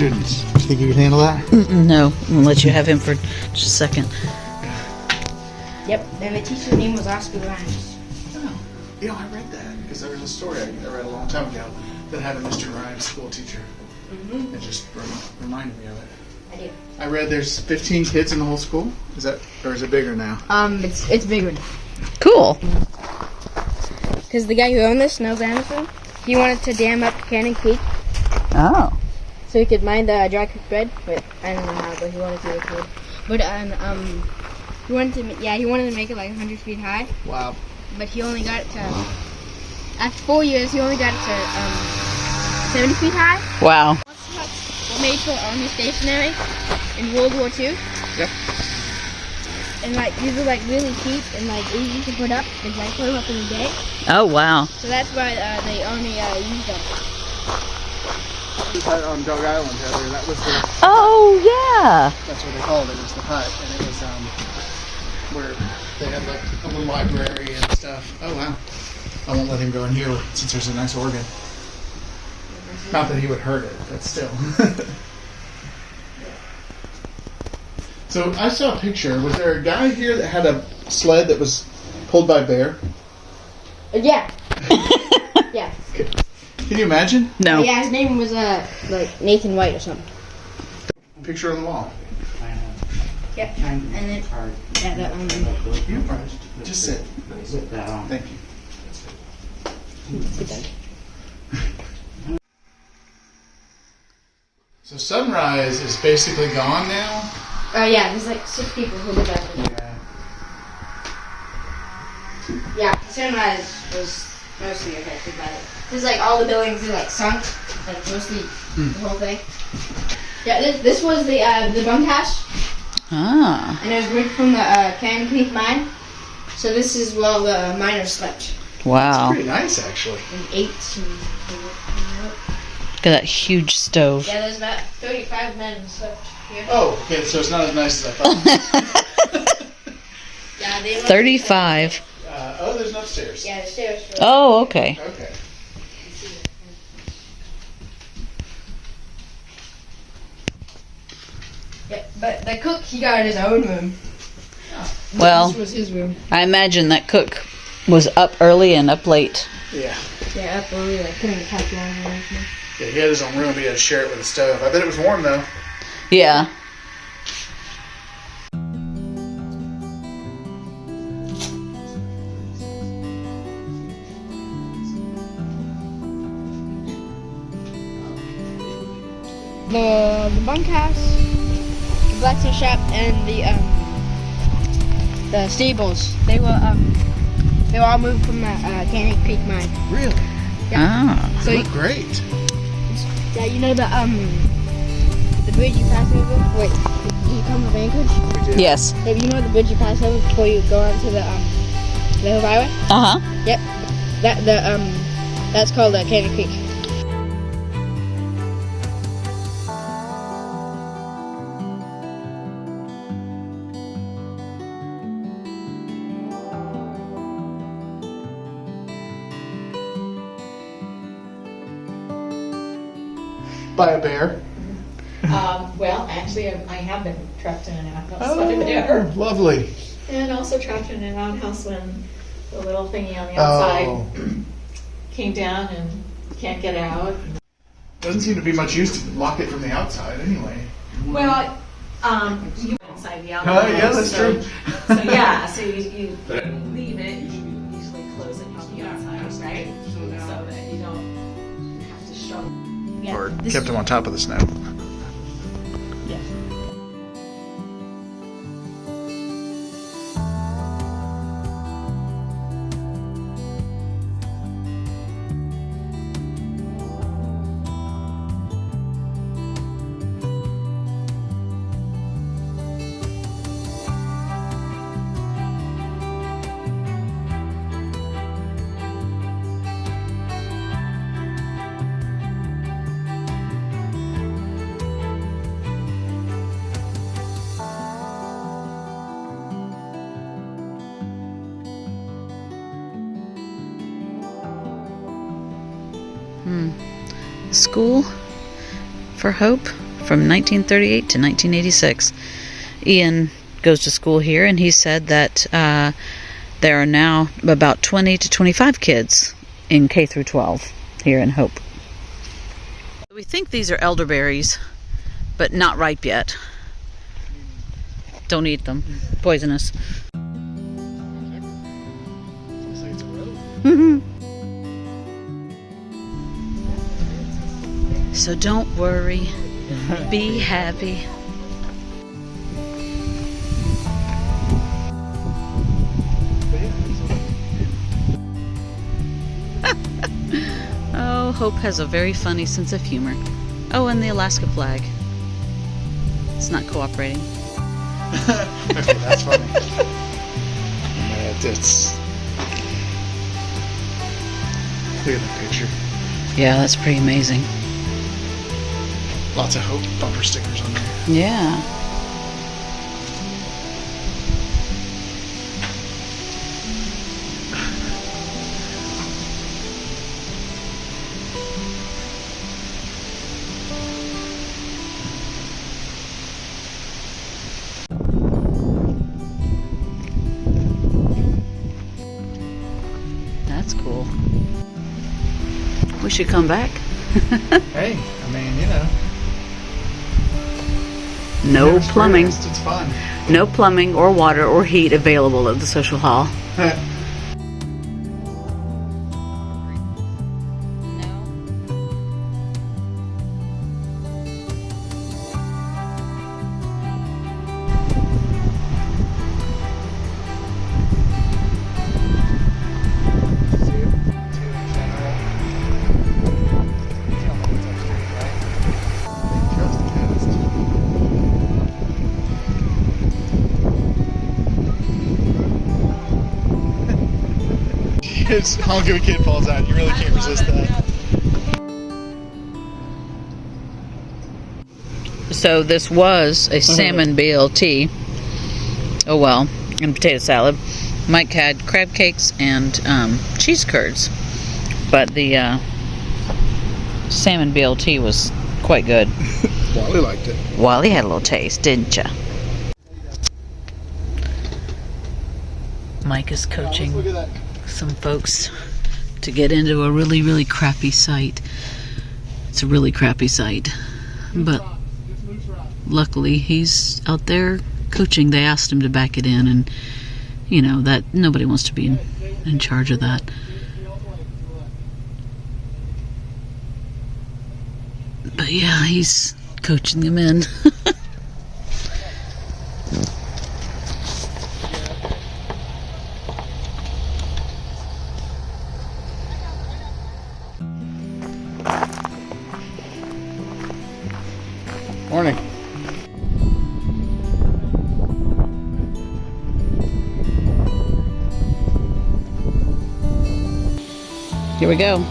students. You think you can handle that? No, I'm gonna let you have him for just a second. Yep, and the teacher's name was Oscar Rhymes. Oh, you know, I read that because there was a story I read a long time ago that had a Mr. Rhymes school teacher. It just reminded me of it. I do. I read there's 15 kids in the whole school. Is that, or is it bigger now? It's bigger. Cool. Because the guy who owned this, Snow Anderson, he wanted to dam up Cannon Creek Oh. so he could mine the dry creek bed. But I don't know how, but he wanted to do it. But he wanted to make it like 100 feet high. Wow. But he only got it to after 4 years. He only got it to 70 feet high. Wow. Made for Army stationary in World War II. Yep. And like these are like really cheap and like easy to put up. They like put them up in a day. Oh, wow. So that's why the Army used them. On Dog Island, Heather, that was the, Oh, yeah. that's what they called it, was the hut. And it was where they had like a little library and stuff. Oh, wow. I won't let him go in here since there's a nice organ. Not that he would hurt it, but still. So I saw a picture. Was there a guy here that had a sled that was pulled by a bear? Yeah. Yeah. Can you imagine? No. Yeah, his name was like Nathan White or something. Picture on the wall. Yep. And then Just sit. Thank you. So Sunrise is basically gone now? yeah, there's like 6 people who live out there. Yeah. Yeah, Sunrise was mostly affected by it. There's like all the buildings are like sunk, like mostly the whole thing. Yeah, this was the bunkhouse, Ah. and it was ripped from the Cannon Creek mine. So this is where all the miners slept. Wow. Pretty nice, actually. And ate and Look at that huge stove. yeah, there's about 35 men slept here. Oh, okay, so it's not as nice as I thought. Yeah, they 35. Oh, there's an upstairs. Yeah, the stairs. Oh, okay. Okay. Yeah, but the cook, he got his own room. Well, This was his room. I imagine that cook was up early and up late. Yeah. Yeah, up early, like putting the couch on and everything. Yeah, he had his own room, but he had to share it with the stove. I bet it was warm, though. Yeah. The bunkhouse, the blacksmith shop, and the stables. They were all moved from the Canyon Creek mine. Really? Ah. So They look great. yeah, you know the bridge you pass over. Wait, you come from Anchorage? We did. Yes. Yeah, you know the bridge you pass over before you go onto the highway? Uh-huh. Yep. That's called Canyon Creek. By a bear. Well, actually, I have been trapped in an outhouse by a bear. Lovely. And also trapped in an outhouse when the little thingy on the outside Oh. came down and can't get out. Doesn't seem to be much use to lock it from the outside, anyway. Well, you went inside the outhouse. Yeah, that's true. So yeah, so you leave it, you should usually close it on the outside, right? So that you don't have to shovel. Or kept him on top of the snow. School for Hope. from 1938 to 1986. Ian goes to school here, and he said that there are now about 20 to 25 kids in K through 12 here in Hope. We think these are elderberries, but not ripe yet. Don't eat them. Poisonous. So don't worry. Be happy. Oh, Hope has a very funny sense of humor. Oh, and the Alaska flag. It's not cooperating. Okay, that's funny. It's look at that picture. Yeah, that's pretty amazing. Lots of Hope bumper stickers on there. Yeah. That's cool. We should come back. Hey, I mean, you know. No never plumbing. experienced, It's fun. No plumbing or water or heat available at the social hall. I'll give a kid falls out. You really can't resist that. So this was a salmon BLT. Oh well, and potato salad. Mike had crab cakes and cheese curds, but the salmon BLT was quite good. Wally liked it. Wally had a little taste, didn't ya? Mike is coaching Look at that. some folks to get into a really, really crappy site. It's a really crappy site, but luckily he's out there coaching. They asked him to back it in, and you know that nobody wants to be in charge of that. But yeah, he's coaching them in. Morning. Here we go.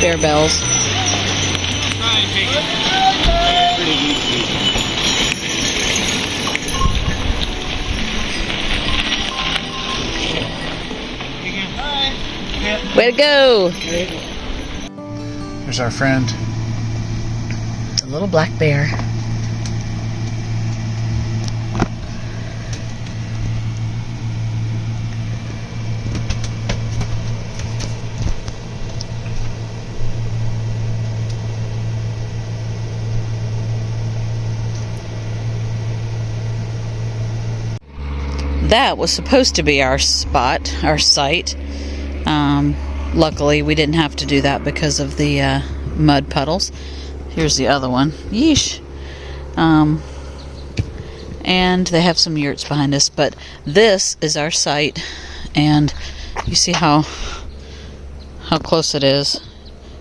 Bear bells. Way to go! Here's our friend. A little black bear. That was supposed to be our spot, our site. Luckily, we didn't have to do that because of the mud puddles. Here's the other one. Yeesh. And they have some yurts behind us, but this is our site, and you see how close it is.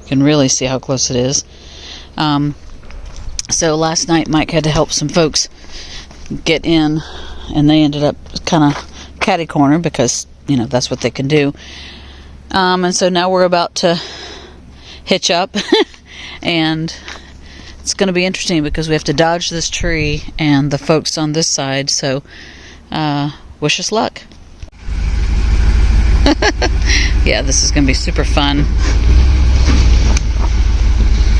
You can really see how close it is. So last night Mike had to help some folks get in, and they ended up kind of catty corner because that's what they can do. And so now we're about to hitch up, and it's going to be interesting because we have to dodge this tree and the folks on this side. So wish us luck. Yeah, this is going to be super fun.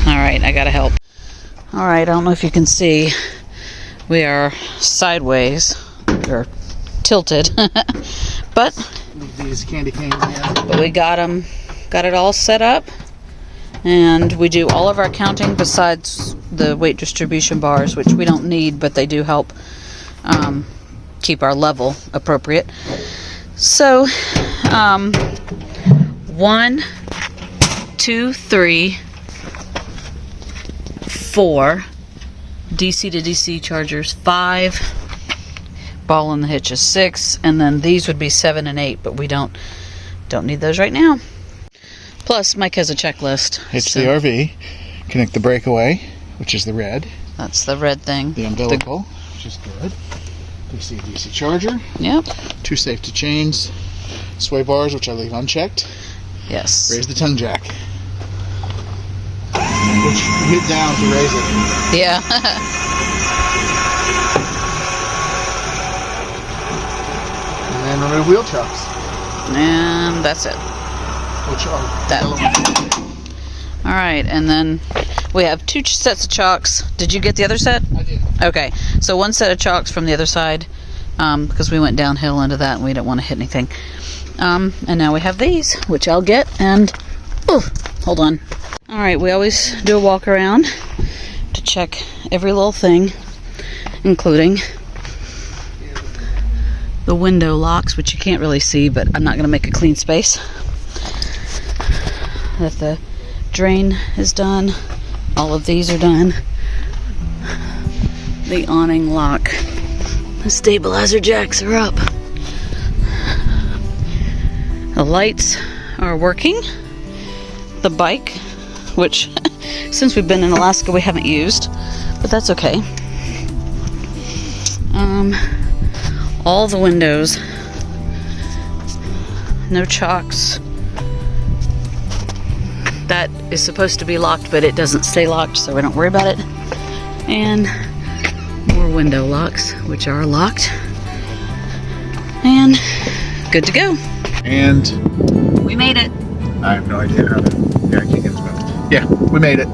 Alright, I gotta help. Alright, I don't know if you can see. We are sideways, or tilted. But These candy canes, yeah. But we got it all set up, and we do all of our counting besides the weight distribution bars, which we don't need, but they do help keep our level appropriate. So 1, 2, 3, 4 DC to DC chargers, 5 ball in the hitch is 6, and then these would be 7 and 8, but we don't need those right now. Plus, Mike has a checklist. Hitch the RV, connect the breakaway, which is the red. That's the red thing. The umbilical, which is good. DC charger. Yep. 2 safety chains. Sway bars, which I leave unchecked. Yes. Raise the tongue jack. Which you hit down to raise it. Yeah. And then remove wheel chucks, And that's it. which are That. yellow ones. All right, and then we have 2 sets of chocks. Did you get the other set? I did. Okay, so 1 set of chocks from the other side, because we went downhill into that and we didn't want to hit anything. And now we have these, which I'll get, and hold on. All right, we always do a walk around to check every little thing, including the window locks, which you can't really see, but I'm not going to make a clean space. That the drain is done. All of these are done. The awning lock. The stabilizer jacks are up. The lights are working. The bike, which since we've been in Alaska we haven't used, but that's okay. All the windows. No chocks. That is supposed to be locked, but it doesn't stay locked, so we don't worry about it. And more window locks, which are locked. And good to go. And We made it. I have no idea how to. Yeah, I can't get this button. Yeah, we made it.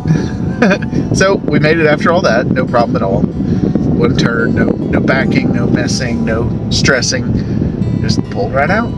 So we made it after all that. No problem at all. One turn, no backing, no messing, no stressing. Just pulled right out.